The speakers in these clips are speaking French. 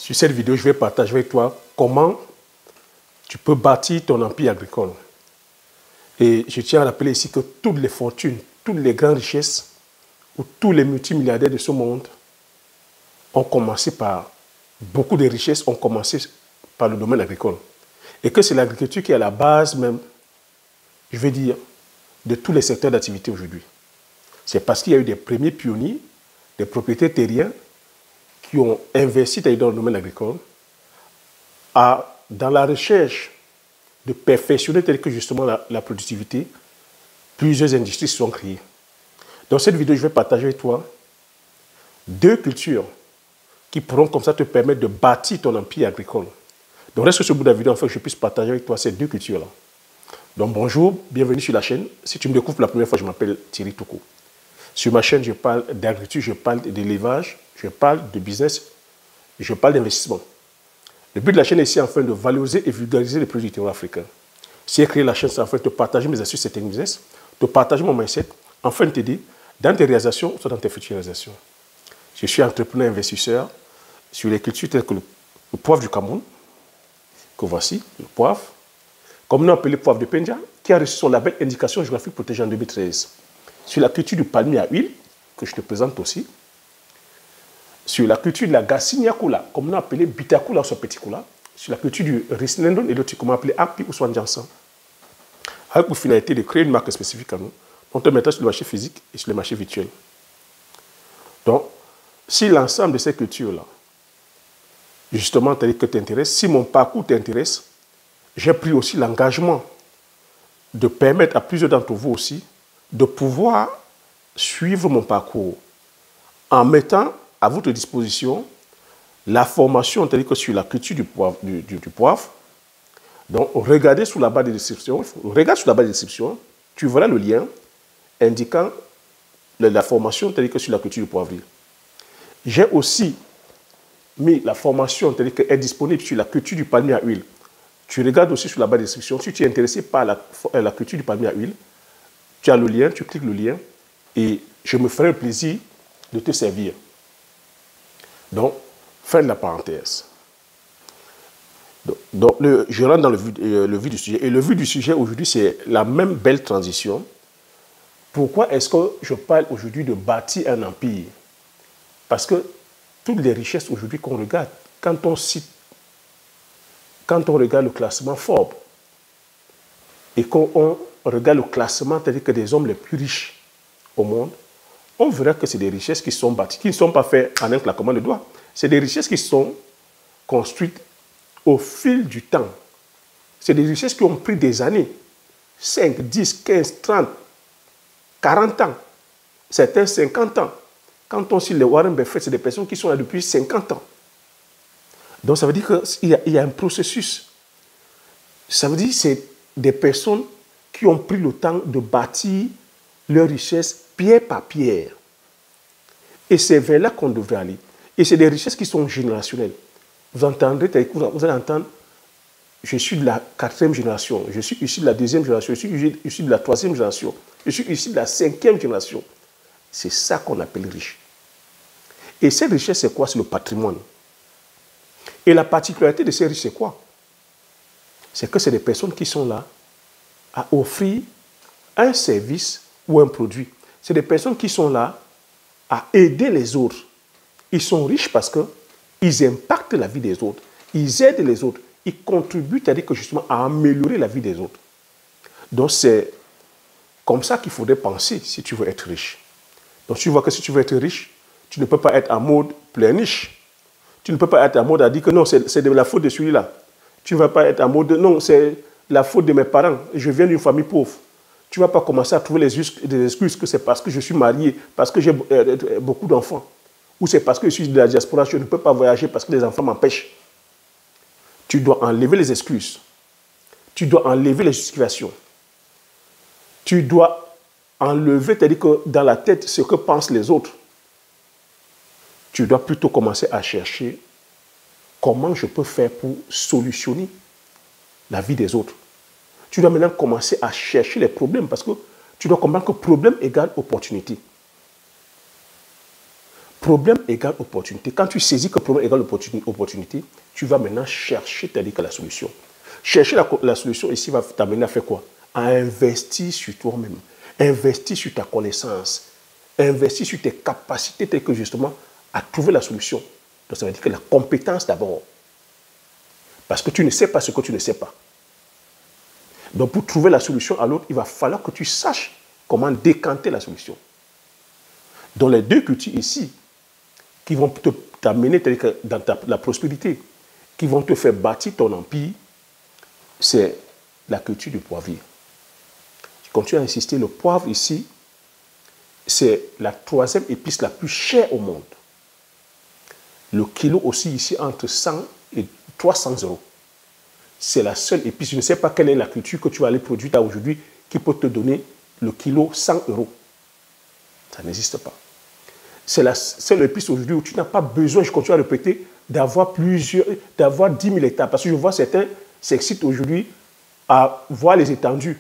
Sur cette vidéo, je vais partager avec toi comment tu peux bâtir ton empire agricole. Et je tiens à rappeler ici que toutes les fortunes, toutes les grandes richesses ou tous les multimilliardaires de ce monde ont commencé par, beaucoup de richesses ont commencé par le domaine agricole. Et que c'est l'agriculture qui est à la base même, je vais dire, de tous les secteurs d'activité aujourd'hui. C'est parce qu'il y a eu des premiers pionniers, des propriétaires terriens qui ont investi dans le domaine agricole, dans la recherche de perfectionner tel que justement la productivité, plusieurs industries se sont créées. Dans cette vidéo, je vais partager avec toi 2 cultures qui pourront comme ça te permettre de bâtir ton empire agricole. Donc reste sur le bout de la vidéo afin que je puisse partager avec toi ces 2 cultures-là. Donc bonjour, bienvenue sur la chaîne. Si tu me découvres pour la première fois, je m'appelle Thierry Toukou. Sur ma chaîne, je parle d'agriculture, je parle d'élevage, je parle de business, je parle d'investissement. Le but de la chaîne est ici afin de valoriser et vulgariser les produits du terroir africain. Si j'ai créé la chaîne, c'est afin de te partager mes astuces et techniques business, de partager mon mindset, afin de t'aider dans tes réalisations, soit dans tes futures réalisations. Je suis entrepreneur investisseur sur les cultures telles que le poivre du Cameroun, que voici, le poivre, comme nous appelé poivre de Penja, qui a reçu son label Indication géographique protégée en 2013. Sur la culture du palmier à huile, que je te présente aussi. Sur la culture de la Garcinia Kula, comme nous appelé Bitakula ou Petit Kula. Sur la culture du Risnendon et l'autre, comme on appelé Api ou Swanjansan. Avec pour finalité de créer une marque spécifique à nous, on te mettra sur le marché physique et sur le marché virtuel. Donc, si l'ensemble de ces cultures-là, justement, que t'intéresse, si mon parcours t'intéresse, j'ai pris aussi l'engagement de permettre à plusieurs d'entre vous aussi de pouvoir suivre mon parcours en mettant à votre disposition la formation que sur la culture du poivre. Donc, regardez sous la barre de description, regarde sous la barre de description, tu verras le lien indiquant la formation que sur la culture du poivrier. J'ai aussi mis la formation qui est disponible sur la culture du palmier à huile. Tu regardes aussi sur la barre de description. Si tu es intéressé par la culture du palmier à huile, tu as le lien, tu cliques le lien et je me ferai le plaisir de te servir. Donc, fin de la parenthèse. Donc je rentre dans le vif du sujet. Et le vif du sujet aujourd'hui, c'est la même belle transition. Pourquoi est-ce que je parle aujourd'hui de bâtir un empire? Parce que toutes les richesses aujourd'hui qu'on regarde, quand on regarde le classement Forbes et qu'on regarde le classement tel que des hommes les plus riches au monde, on verra que c'est des richesses qui sont bâties, qui ne sont pas faites en un claquement de doigts. C'est des richesses qui sont construites au fil du temps. C'est des richesses qui ont pris des années, 5, 10, 15, 30, 40 ans, certains 50 ans. Quand on cite les Warren Buffett, c'est des personnes qui sont là depuis 50 ans. Donc ça veut dire qu'il y a un processus. Ça veut dire que c'est des personnes qui ont pris le temps de bâtir leur richesse pierre par pierre. Et c'est vers là qu'on devrait aller. Et c'est des richesses qui sont générationnelles. Vous entendrez, vous allez entendre, je suis de la 4e génération, je suis issu de la 2e génération, je suis issu de la 3e génération, je suis issu de la 5e génération. C'est ça qu'on appelle riche. Et cette richesse, c'est quoi? C'est le patrimoine. Et la particularité de ces riches, c'est quoi? C'est que c'est des personnes qui sont là à offrir un service ou un produit. C'est des personnes qui sont là à aider les autres. Ils sont riches parce qu'ils impactent la vie des autres. Ils aident les autres. Ils contribuent, c'est-à-dire que justement à améliorer la vie des autres. Donc c'est comme ça qu'il faudrait penser si tu veux être riche. Donc tu vois que si tu veux être riche, tu ne peux pas être en mode pleurniche. Tu ne peux pas être en mode à dire que non, c'est de la faute de celui-là. Tu ne vas pas être en mode non, c'est la faute de mes parents. Je viens d'une famille pauvre. Tu ne vas pas commencer à trouver des excuses que c'est parce que je suis marié, parce que j'ai beaucoup d'enfants. Ou c'est parce que je suis de la diaspora, je ne peux pas voyager parce que les enfants m'empêchent. Tu dois enlever les excuses. Tu dois enlever les justifications. Tu dois enlever, c'est-à-dire que dans la tête, ce que pensent les autres. Tu dois plutôt commencer à chercher comment je peux faire pour solutionner la vie des autres. Tu dois maintenant commencer à chercher les problèmes parce que tu dois comprendre que problème égale opportunité. Problème égale opportunité. Quand tu saisis que problème égale opportunité, tu vas maintenant chercher la solution. Chercher la solution ici va t'amener à faire quoi? À investir sur toi-même, investir sur ta connaissance, investir sur tes capacités telles que justement à trouver la solution. Donc ça veut dire que la compétence d'abord. Parce que tu ne sais pas ce que tu ne sais pas. Donc pour trouver la solution à l'autre, il va falloir que tu saches comment décanter la solution. Dans les deux cultures ici, qui vont t'amener dans la prospérité, qui vont te faire bâtir ton empire, c'est la culture du poivrier. Je continue à insister, le poivre ici, c'est la troisième épice la plus chère au monde. Le kilo aussi ici entre 100 et 300 euros. C'est la seule épice. Je ne sais pas quelle est la culture que tu vas aller produire là aujourd'hui qui peut te donner le kilo 100 euros. Ça n'existe pas. C'est la seule épice aujourd'hui où tu n'as pas besoin, je continue à répéter, d'avoir 10 000 hectares. Parce que je vois certains s'excitent aujourd'hui à voir les étendues.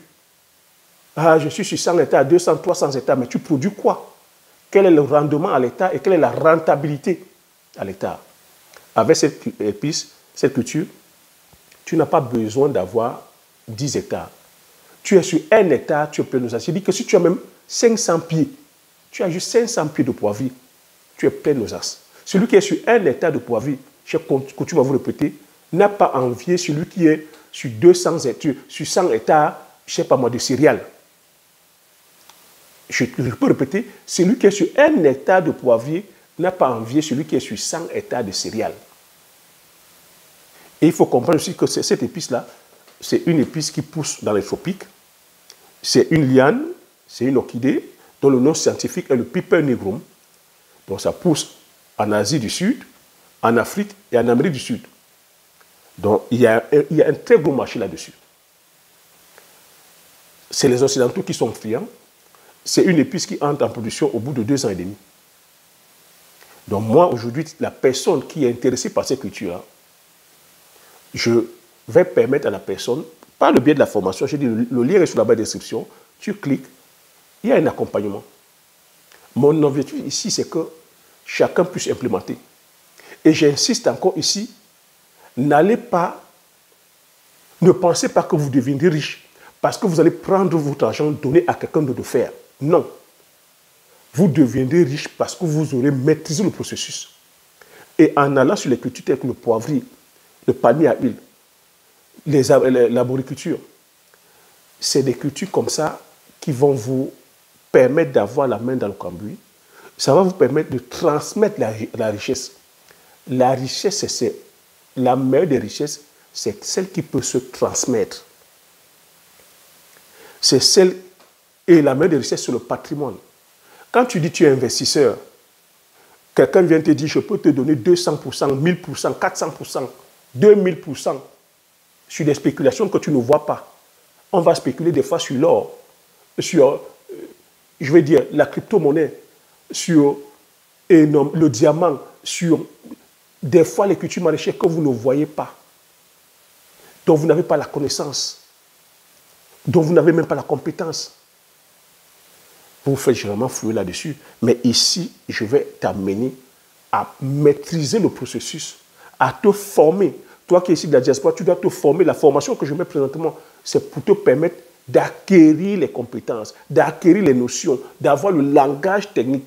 Ah, je suis sur 100 hectares, 200, 300 hectares, mais tu produis quoi? Quel est le rendement à l'hectare et quelle est la rentabilité à l'hectare? Avec cette épice, cette culture, tu n'as pas besoin d'avoir 10 hectares. Tu es sur 1 hectare, tu es plein d'osas. Je dis que si tu as même 500 pieds, tu as juste 500 pieds de poivrier, tu es plein d'osas. Celui qui est sur 1 hectare de poivrier, je continue à vous répéter, n'a pas envié celui qui est sur 200 hectares, sur 100 hectares, je ne sais pas moi, de céréales. Je peux répéter, celui qui est sur 1 hectare de poivrier n'a pas envié celui qui est sur 100 hectares de céréales. Et il faut comprendre aussi que cette épice-là, c'est une épice qui pousse dans les tropiques. C'est une liane, c'est une orchidée, dont le nom scientifique est le Piper nigrum. Donc ça pousse en Asie du Sud, en Afrique et en Amérique du Sud. Donc il y a un très gros marché là-dessus. C'est les Occidentaux qui sont friands. C'est une épice qui entre en production au bout de 2 ans et demi. Donc moi, aujourd'hui, la personne qui est intéressée par cette culture-là, je vais permettre à la personne, par le biais de la formation, je dis le lien est sur la barre de description, tu cliques, il y a un accompagnement. Mon objectif ici, c'est que chacun puisse implémenter. Et j'insiste encore ici, ne pensez pas que vous deviendrez riche parce que vous allez prendre votre argent, donner à quelqu'un de faire. Non. Vous deviendrez riche parce que vous aurez maîtrisé le processus. Et en allant sur les cultures telles que le poivrier, le palmier à huile, l'arboriculture, c'est des cultures comme ça qui vont vous permettre d'avoir la main dans le cambouis. Ça va vous permettre de transmettre la richesse. La richesse, c'est la meilleure des richesses, c'est celle qui peut se transmettre. C'est celle, et la meilleure des richesses, c'est le patrimoine. Quand tu dis que tu es investisseur, quelqu'un vient te dire, je peux te donner 200%, 1000%, 400%, 2000% sur des spéculations que tu ne vois pas. On va spéculer des fois sur l'or, sur, je vais dire, la crypto-monnaie, sur le diamant, sur des fois les cultures maraîchères que vous ne voyez pas, dont vous n'avez pas la connaissance, dont vous n'avez même pas la compétence. Vous faites généralement flouer là-dessus. Mais ici, je vais t'amener à maîtriser le processus, à te former. Toi qui es ici de la diaspora, tu dois te former. La formation que je mets présentement, c'est pour te permettre d'acquérir les compétences, d'acquérir les notions, d'avoir le langage technique.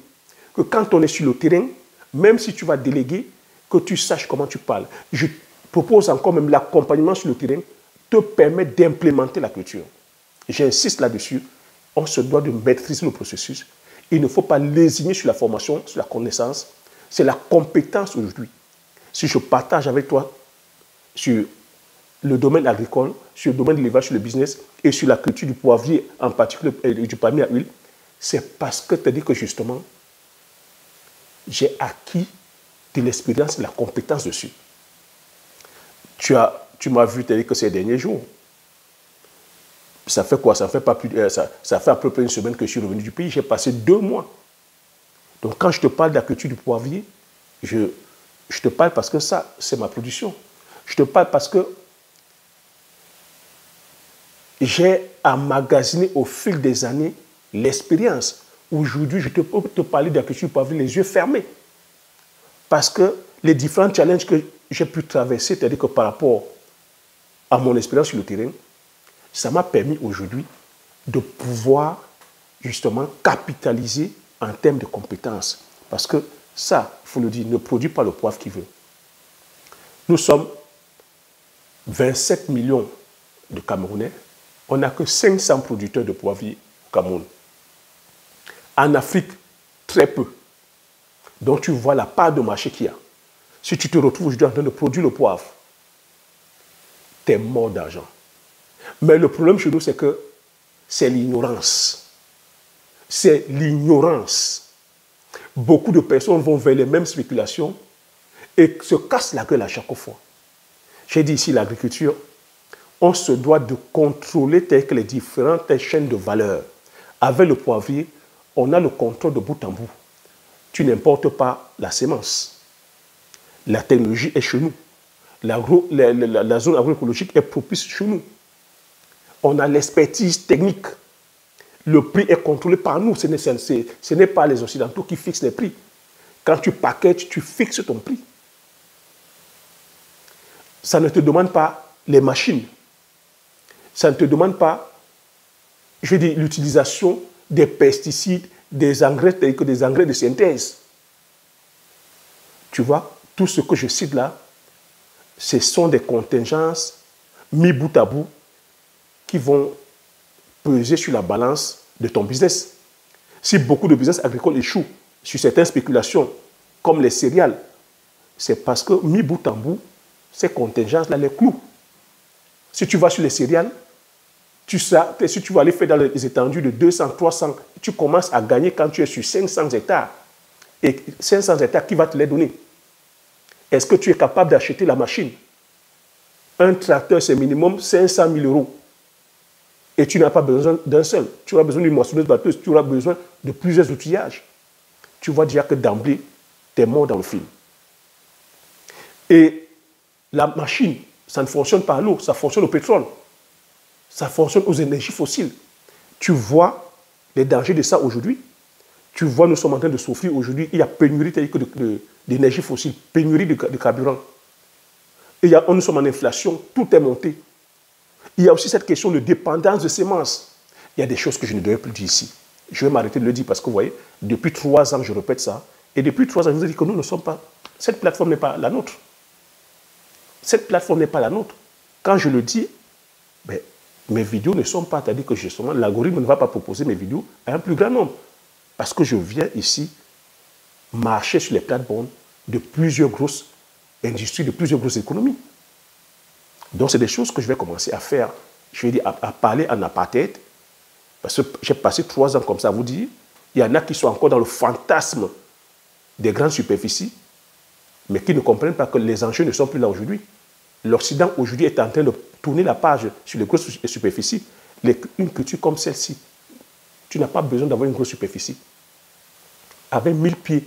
Que quand on est sur le terrain, même si tu vas déléguer, que tu saches comment tu parles. Je propose encore même l'accompagnement sur le terrain te permet d'implémenter la culture. J'insiste là-dessus. On se doit de maîtriser le processus. Il ne faut pas lésigner sur la formation, sur la connaissance. C'est la compétence aujourd'hui. Si je partage avec toi sur le domaine agricole, sur le domaine de l'élevage, sur le business et sur la culture du poivrier, en particulier du palmier à huile, c'est parce que tu as dit que justement, j'ai acquis de l'expérience et de la compétence dessus. Tu m'as vu, tu as dit que ces derniers jours, ça fait quoi? Ça fait à peu près une semaine que je suis revenu du pays. J'ai passé 2 mois. Donc quand je te parle de la culture du poivrier, je te parle parce que ça, c'est ma production. Je te parle parce que j'ai emmagasiné au fil des années l'expérience. Aujourd'hui, je peux te parler de la culture du poivrier les yeux fermés. Parce que les différents challenges que j'ai pu traverser, c'est-à-dire que par rapport à mon expérience sur le terrain, ça m'a permis aujourd'hui de pouvoir justement capitaliser en termes de compétences. Parce que ça, il faut le dire, ne produit pas le poivre qu'il veut. Nous sommes 27 millions de Camerounais. On n'a que 500 producteurs de poivriers au Cameroun. En Afrique, très peu. Donc tu vois la part de marché qu'il y a. Si tu te retrouves aujourd'hui en train de produire le poivre, tu es mort d'argent. Mais le problème chez nous, c'est que c'est l'ignorance. C'est l'ignorance. Beaucoup de personnes vont vers les mêmes spéculations et se cassent la gueule à chaque fois. J'ai dit ici l'agriculture, on se doit de contrôler telles que les différentes chaînes de valeur. Avec le poivrier, on a le contrôle de bout en bout. Tu n'importes pas la sémence. La technologie est chez nous. La zone agroécologique est propice chez nous. On a l'expertise technique. Le prix est contrôlé par nous. Ce n'est pas les Occidentaux qui fixent les prix. Quand tu packages, tu fixes ton prix. Ça ne te demande pas les machines. Ça ne te demande pas, je veux dire, l'utilisation des pesticides, des engrais tels que des engrais de synthèse. Tu vois, tout ce que je cite là, ce sont des contingences mis bout à bout qui vont peser sur la balance de ton business. Si beaucoup de business agricoles échouent sur certaines spéculations, comme les céréales, c'est parce que mis bout en bout, ces contingences-là les clouent. Si tu vas sur les céréales, si tu vas aller faire dans les étendues de 200, 300, tu commences à gagner quand tu es sur 500 hectares. Et 500 hectares, qui va te les donner? Est-ce que tu es capable d'acheter la machine? Un tracteur, c'est minimum 500 000 euros. Et tu n'as pas besoin d'un seul. Tu auras besoin d'une moissonneuse batteuse, tu auras besoin de plusieurs outillages. Tu vois déjà que d'emblée, tu es mort dans le film. Et la machine, ça ne fonctionne pas à l'eau, ça fonctionne au pétrole. Ça fonctionne aux énergies fossiles. Tu vois les dangers de ça aujourd'hui. Tu vois, nous sommes en train de souffrir aujourd'hui. Il y a pénurie d'énergie fossile, pénurie de carburant. Et nous sommes en inflation, tout est monté. Il y a aussi cette question de dépendance de semences. Il y a des choses que je ne devrais plus dire ici. Je vais m'arrêter de le dire parce que vous voyez, depuis 3 ans, je répète ça. Et depuis 3 ans, je vous ai dit que nous ne sommes pas... Cette plateforme n'est pas la nôtre. Cette plateforme n'est pas la nôtre. Quand je le dis, ben, mes vidéos ne sont pas, c'est-à-dire que justement, l'algorithme ne va pas proposer mes vidéos à un plus grand nombre. Parce que je viens ici marcher sur les plates-bandes de plusieurs grosses industries, de plusieurs grosses économies. Donc, c'est des choses que je vais commencer à faire. Je vais dire à parler en apartheid. Parce que j'ai passé 3 ans comme ça à vous dire. Il y en a qui sont encore dans le fantasme des grandes superficies, mais qui ne comprennent pas que les enjeux ne sont plus là aujourd'hui. L'Occident aujourd'hui est en train de tourner la page sur les grosses superficies. Une culture comme celle-ci, tu n'as pas besoin d'avoir une grosse superficie. Avec 1000 pieds,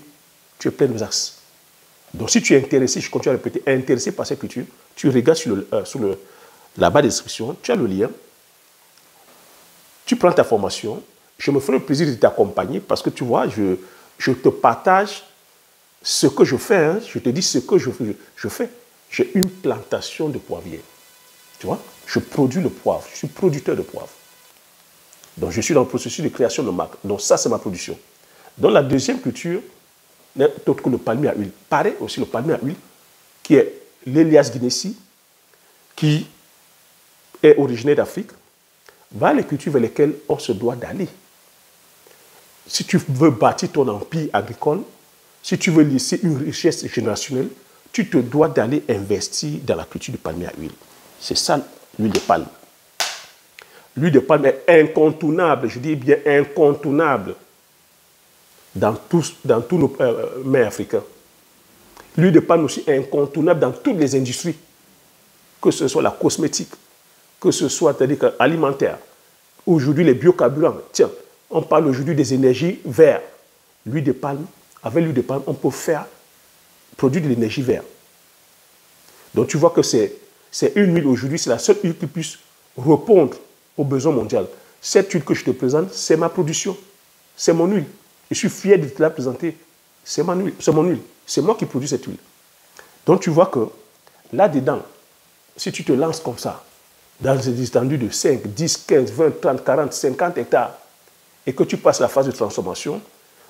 tu es plein de as. Donc si tu es intéressé, je continue à répéter, intéressé par cette culture, tu regardes sur la barre de description, tu as le lien, tu prends ta formation, je me ferai le plaisir de t'accompagner parce que tu vois, je te partage ce que je fais, hein, je te dis ce que je fais. J'ai une plantation de poivriers. Tu vois, je produis le poivre, je suis producteur de poivre. Donc je suis dans le processus de création de marque. Donc ça, c'est ma production. Donc la deuxième culture, n'est autre que le palmier à huile. Pareil aussi le palmier à huile, qui est l'Elias guinéci, qui est originaire d'Afrique, va les cultures vers lesquelles on se doit d'aller. Si tu veux bâtir ton empire agricole, si tu veux laisser une richesse générationnelle, tu te dois d'aller investir dans la culture du palmier à huile. C'est ça l'huile de palme. L'huile de palme est incontournable, je dis bien incontournable, dans tous nos mers africains. L'huile de palme aussi est incontournable dans toutes les industries, que ce soit la cosmétique, que ce soit c'est-à-dire alimentaire. Aujourd'hui, les biocarburants, tiens, on parle aujourd'hui des énergies vertes. L'huile de palme, avec l'huile de palme, on peut produire de l'énergie verte. Donc tu vois que c'est une huile aujourd'hui, c'est la seule huile qui puisse répondre aux besoins mondiaux. Cette huile que je te présente, c'est ma production, c'est mon huile. Je suis fier de te la présenter. C'est mon huile. C'est moi qui produis cette huile. Donc tu vois que là-dedans, si tu te lances comme ça, dans des étendues de 5, 10, 15, 20, 30, 40, 50 hectares, et que tu passes la phase de transformation,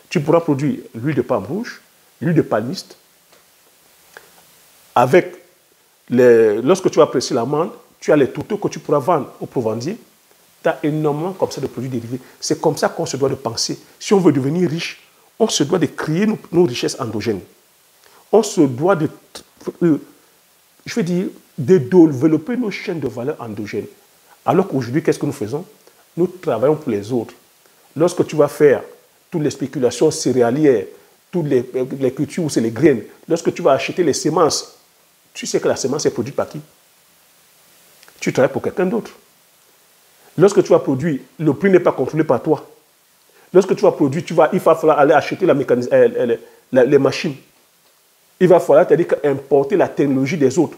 tu pourras produire l'huile de palme rouge, l'huile de palmiste, avec lorsque tu vas presser l'amande, tu as les tourteaux que tu pourras vendre aux provendiers. Tu as énormément comme ça de produits dérivés. C'est comme ça qu'on se doit de penser. Si on veut devenir riche, on se doit de créer nos richesses endogènes. On se doit de développer nos chaînes de valeur endogènes. Alors qu'aujourd'hui, qu'est-ce que nous faisons? Nous travaillons pour les autres. Lorsque tu vas faire toutes les spéculations céréalières, toutes les cultures où c'est les graines, lorsque tu vas acheter les semences, tu sais que la semence est produite par qui? Tu travailles pour quelqu'un d'autre. Lorsque tu vas produire, le prix n'est pas contrôlé par toi. Lorsque tu vas produire, il va falloir aller acheter les machines. Il va falloir importer la technologie des autres.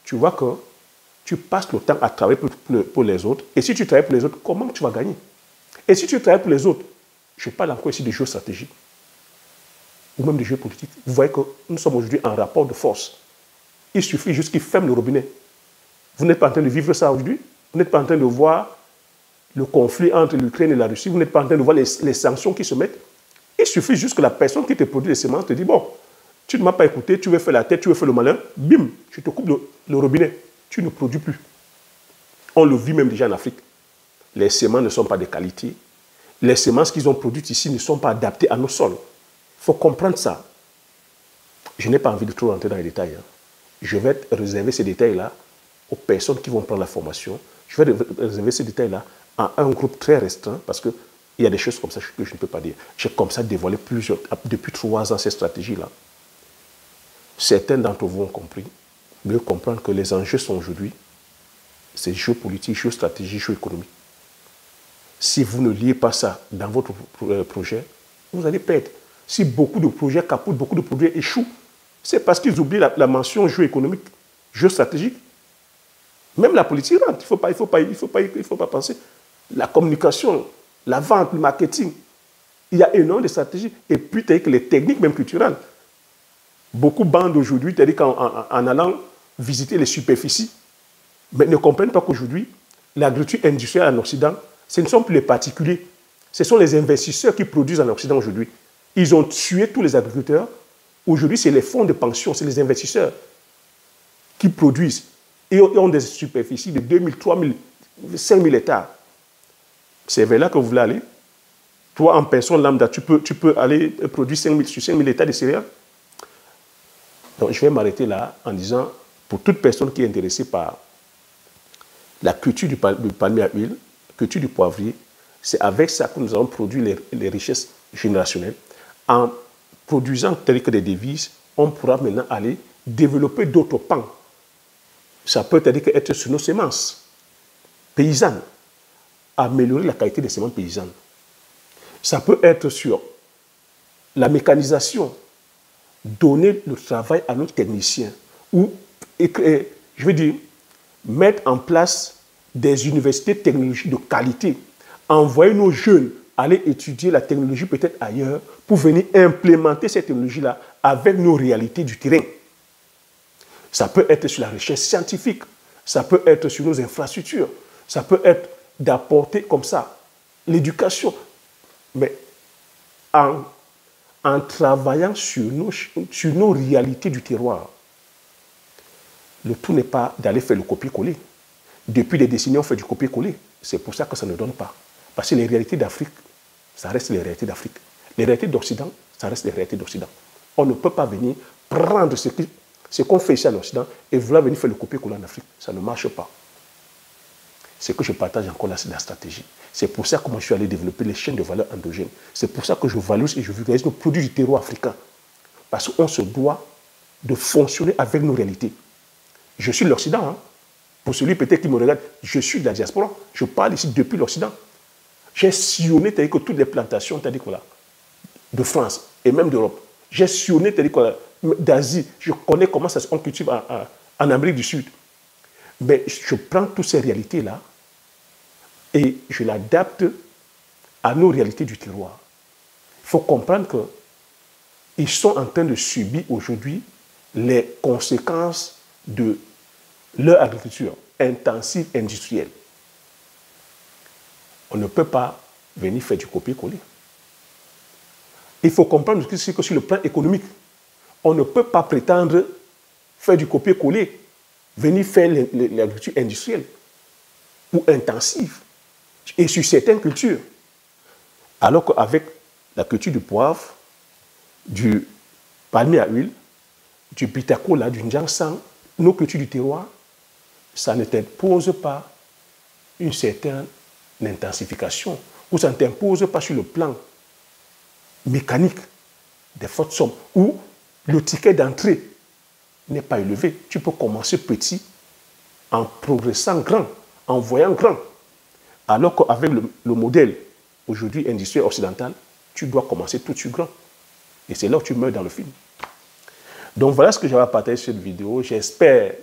Tu vois que tu passes le temps à travailler pour les autres. Et si tu travailles pour les autres, comment tu vas gagner? Et si tu travailles pour les autres, je parle encore ici de géostratégie ou même de géopolitique. Vous voyez que nous sommes aujourd'hui en rapport de force. Il suffit juste qu'ils ferment le robinet. Vous n'êtes pas en train de vivre ça aujourd'hui. Vous n'êtes pas en train de voir le conflit entre l'Ukraine et la Russie. Vous n'êtes pas en train de voir les sanctions qui se mettent. Il suffit juste que la personne qui te produit les semences te dit, bon, tu ne m'as pas écouté, tu veux faire la tête, tu veux faire le malin, bim, je te coupe le robinet. Tu ne produis plus. On le vit même déjà en Afrique. Les semences ne sont pas de qualité. Les semences qu'ils ont produites ici ne sont pas adaptées à nos sols. Il faut comprendre ça. Je n'ai pas envie de trop rentrer dans les détails. Je vais réserver ces détails-là aux personnes qui vont prendre la formation. Je vais réserver ces détails-là à un groupe très restreint parce qu'il y a des choses comme ça que je ne peux pas dire. J'ai comme ça dévoilé depuis 3 ans ces stratégies-là. Certains d'entre vous ont compris, mieux comprendre que les enjeux sont aujourd'hui, c'est géopolitique, géostratégie, géoéconomique. Si vous ne liez pas ça dans votre projet, vous allez perdre. Si beaucoup de projets capotent, beaucoup de projets échouent, c'est parce qu'ils oublient la mention géoéconomique, géostratégique. Même la politique rentre, il faut pas penser. La communication, la vente, le marketing, il y a énormément de stratégies. Et puis, tu as que les techniques même culturelles. Beaucoup bandent aujourd'hui, tu as dit qu'en allant visiter les superficies, mais ne comprennent pas qu'aujourd'hui, l'agriculture industrielle en Occident, ce ne sont plus les particuliers. Ce sont les investisseurs qui produisent en Occident aujourd'hui. Ils ont tué tous les agriculteurs. Aujourd'hui, c'est les fonds de pension, c'est les investisseurs qui produisent. Et ont des superficies de 2000, 3000, 5000 hectares. C'est vers là que vous voulez aller. Toi, en personne lambda, tu peux aller produire 5000 hectares de céréales. Donc, je vais m'arrêter là en disant, pour toute personne qui est intéressée par la culture du palmier à huile, culture du poivrier, c'est avec ça que nous allons produire les richesses générationnelles. En produisant telles que des devises, on pourra maintenant aller développer d'autres pans. Ça peut être sur nos semences paysannes, améliorer la qualité des semences paysannes. Ça peut être sur la mécanisation, donner le travail à nos techniciens, ou, je veux dire, mettre en place des universités technologiques de qualité, envoyer nos jeunes aller étudier la technologie peut-être ailleurs pour venir implémenter cette technologie-là avec nos réalités du terrain. Ça peut être sur la recherche scientifique, ça peut être sur nos infrastructures, ça peut être d'apporter comme ça l'éducation, mais en travaillant sur nos réalités du terroir. Le tout n'est pas d'aller faire le copier-coller. Depuis des décennies, on fait du copier-coller. C'est pour ça que ça ne donne pas. Parce que les réalités d'Afrique, ça reste les réalités d'Afrique. Les réalités d'Occident, ça reste les réalités d'Occident. On ne peut pas venir prendre ce qu'on fait ici en Occident et vouloir venir faire le copier-coller en Afrique. Ça ne marche pas. C'est que je partage encore là, c'est la stratégie. C'est pour ça que moi je suis allé développer les chaînes de valeur endogènes. C'est pour ça que je valorise et je vulgarise nos produits du terroir africain. Parce qu'on se doit de fonctionner avec nos réalités. Je suis l'Occident. Hein. Pour celui peut-être qui me regarde, je suis de la diaspora. Je parle ici depuis l'Occident. J'ai sillonné que toutes les plantations de France et même d'Europe. J'ai sillonné d'Asie. Je connais comment ça se cultive en Amérique du Sud. Mais je prends toutes ces réalités-là et je l'adapte à nos réalités du terroir. Il faut comprendre qu'il ils sont en train de subir aujourd'hui les conséquences de leur agriculture intensive industrielle. On ne peut pas venir faire du copier-coller. Il faut comprendre que sur le plan économique, on ne peut pas prétendre faire du copier-coller, venir faire l'agriculture industrielle ou intensive, et sur certaines cultures. Alors qu'avec la culture du poivre, du palmier à huile, du bitacola, du njansang, nos cultures du terroir, ça ne t'impose pas une certaine intensification, ou ça ne t'impose pas sur le plan mécanique des fortes sommes, où le ticket d'entrée n'est pas élevé. Tu peux commencer petit en progressant grand, en voyant grand. Alors qu'avec le modèle aujourd'hui industriel occidental, tu dois commencer tout de suite grand. Et c'est là où tu meurs dans le film. Donc voilà ce que j'avais à partager sur cette vidéo. J'espère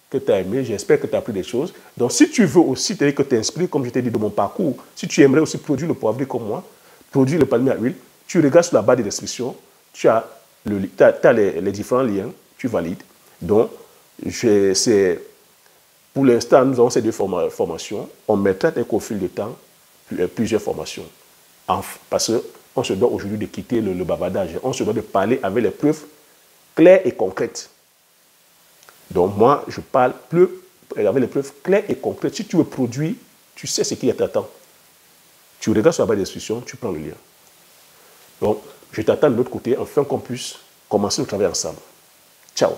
que tu as aimé, j'espère que tu as appris des choses. Donc si tu veux aussi, c'est-à-dire que tu t'inspires, comme je t'ai dit, de mon parcours, si tu aimerais aussi produire le poivrier comme moi, produire le palmier à huile, tu regardes sur la barre de description, tu as, les différents liens, tu valides. Donc, pour l'instant, nous avons ces deux formations. On mettra au fil du temps plusieurs formations. Parce qu'on se doit aujourd'hui de quitter le bavardage. On se doit de parler avec les preuves claires et concrètes. Donc moi, je parle avec les preuves claires et concrètes. Si tu veux produire, tu sais ce qui t'attend. Tu regardes sur la barre de description, tu prends le lien. Donc, je t'attends de l'autre côté afin qu'on puisse commencer le travail ensemble. Ciao.